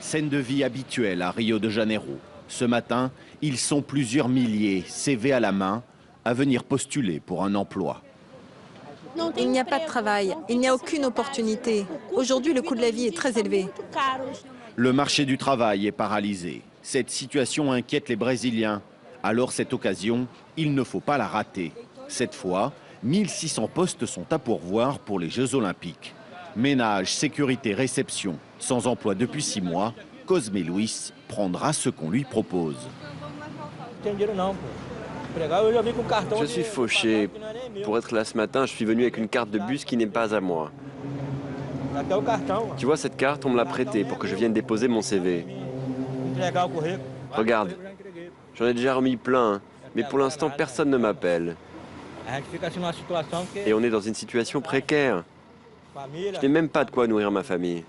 Scène de vie habituelle à Rio de Janeiro. Ce matin, ils sont plusieurs milliers, CV à la main, à venir postuler pour un emploi. Il n'y a pas de travail, il n'y a aucune opportunité. Aujourd'hui, le coût de la vie est très élevé. Le marché du travail est paralysé. Cette situation inquiète les Brésiliens. Alors cette occasion, il ne faut pas la rater. Cette fois, 1600 postes sont à pourvoir pour les Jeux Olympiques. Ménage, sécurité, réception. Sans emploi depuis 6 mois, Cosme Luis prendra ce qu'on lui propose. Je suis fauché. Pour être là ce matin, je suis venu avec une carte de bus qui n'est pas à moi. Tu vois, cette carte, on me l'a prêtée pour que je vienne déposer mon CV. Regarde, j'en ai déjà remis plein, mais pour l'instant, personne ne m'appelle. Et on est dans une situation précaire. Je n'ai même pas de quoi nourrir ma famille.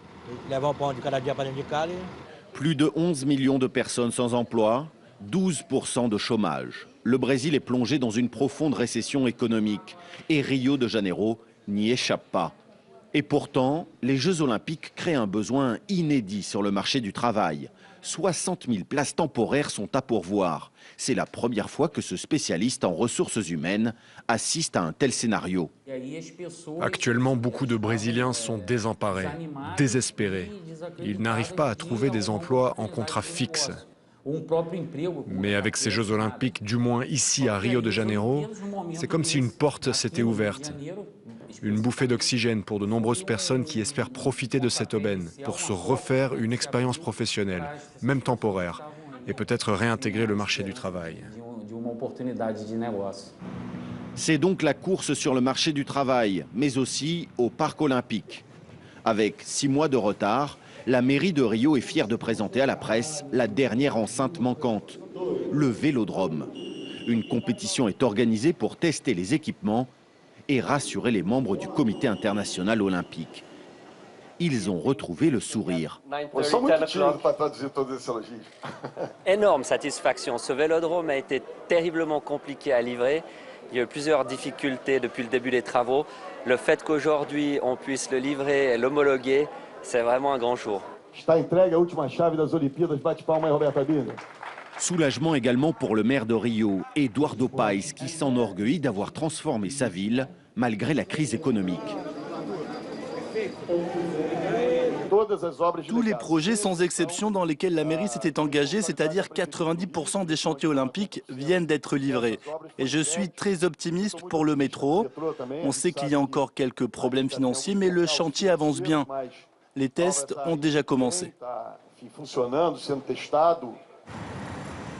Plus de 11 millions de personnes sans emploi, 12% de chômage. Le Brésil est plongé dans une profonde récession économique et Rio de Janeiro n'y échappe pas. Et pourtant, les Jeux Olympiques créent un besoin inédit sur le marché du travail. 60 000 places temporaires sont à pourvoir. C'est la première fois que ce spécialiste en ressources humaines assiste à un tel scénario. Actuellement, beaucoup de Brésiliens sont désemparés, désespérés. Ils n'arrivent pas à trouver des emplois en contrat fixe. Mais avec ces Jeux Olympiques, du moins ici à Rio de Janeiro, c'est comme si une porte s'était ouverte. Une bouffée d'oxygène pour de nombreuses personnes qui espèrent profiter de cette aubaine pour se refaire une expérience professionnelle, même temporaire, et peut-être réintégrer le marché du travail. C'est donc la course sur le marché du travail, mais aussi au Parc olympique. Avec 6 mois de retard, la mairie de Rio est fière de présenter à la presse la dernière enceinte manquante, le Vélodrome. Une compétition est organisée pour tester les équipements et rassurer les membres du comité international olympique. Ils ont retrouvé le sourire. Énorme satisfaction. Ce vélodrome a été terriblement compliqué à livrer. Il y a eu plusieurs difficultés depuis le début des travaux. Le fait qu'aujourd'hui on puisse le livrer et l'homologuer, c'est vraiment un grand jour. Soulagement également pour le maire de Rio, Eduardo Paes, qui s'enorgueillit d'avoir transformé sa ville malgré la crise économique. Tous les projets sans exception dans lesquels la mairie s'était engagée, c'est-à-dire 90% des chantiers olympiques, viennent d'être livrés. Et je suis très optimiste pour le métro. On sait qu'il y a encore quelques problèmes financiers, mais le chantier avance bien. Les tests ont déjà commencé.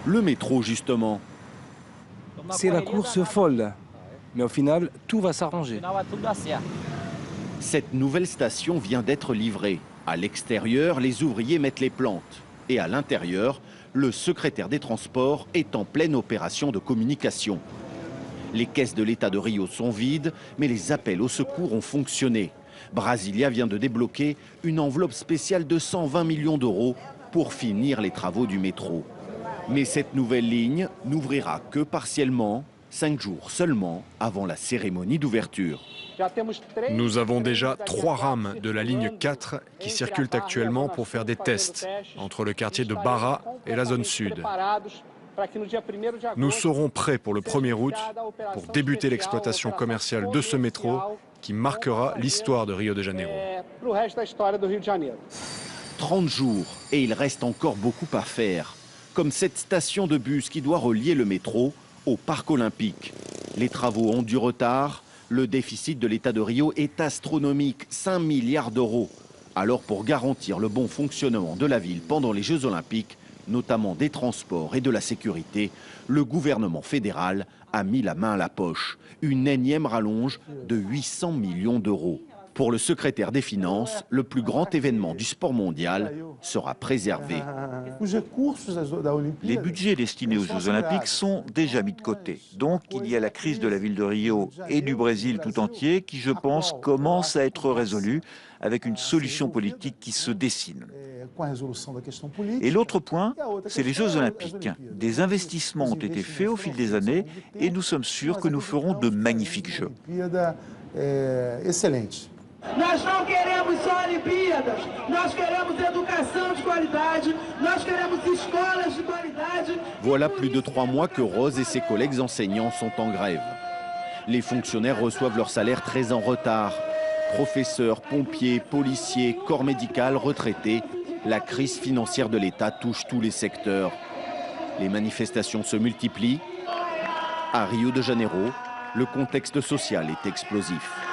Le métro, justement. C'est la course folle, mais au final, tout va s'arranger. Cette nouvelle station vient d'être livrée. À l'extérieur, les ouvriers mettent les plantes. Et à l'intérieur, le secrétaire des Transports est en pleine opération de communication. Les caisses de l'État de Rio sont vides, mais les appels au secours ont fonctionné. Brasilia vient de débloquer une enveloppe spéciale de 120 millions d'euros pour finir les travaux du métro. Mais cette nouvelle ligne n'ouvrira que partiellement, 5 jours seulement avant la cérémonie d'ouverture. Nous avons déjà 3 rames de la ligne 4 qui circulent actuellement pour faire des tests entre le quartier de Barra et la zone sud. Nous serons prêts pour le 1er août pour débuter l'exploitation commerciale de ce métro qui marquera l'histoire de Rio de Janeiro. 30 jours et il reste encore beaucoup à faire. Comme cette station de bus qui doit relier le métro au Parc olympique. Les travaux ont du retard. Le déficit de l'État de Rio est astronomique, 5 milliards d'euros. Alors pour garantir le bon fonctionnement de la ville pendant les Jeux olympiques, notamment des transports et de la sécurité, le gouvernement fédéral a mis la main à la poche. Une énième rallonge de 800 millions d'euros. Pour le secrétaire des Finances, le plus grand événement du sport mondial sera préservé. Les budgets destinés aux Jeux Olympiques sont déjà mis de côté. Donc il y a la crise de la ville de Rio et du Brésil tout entier qui, je pense, commence à être résolue avec une solution politique qui se dessine. Et l'autre point, c'est les Jeux Olympiques. Des investissements ont été faits au fil des années et nous sommes sûrs que nous ferons de magnifiques Jeux. Nós não queremos só Olimpíadas, nós queremos educação de qualidade. Voilà plus de 3 mois que Rose et ses collègues enseignants sont en grève. Les fonctionnaires reçoivent leur salaire très en retard. Professeurs, pompiers, policiers, corps médical, retraités, la crise financière de l'État touche tous les secteurs. Les manifestations se multiplient. À Rio de Janeiro, le contexte social est explosif.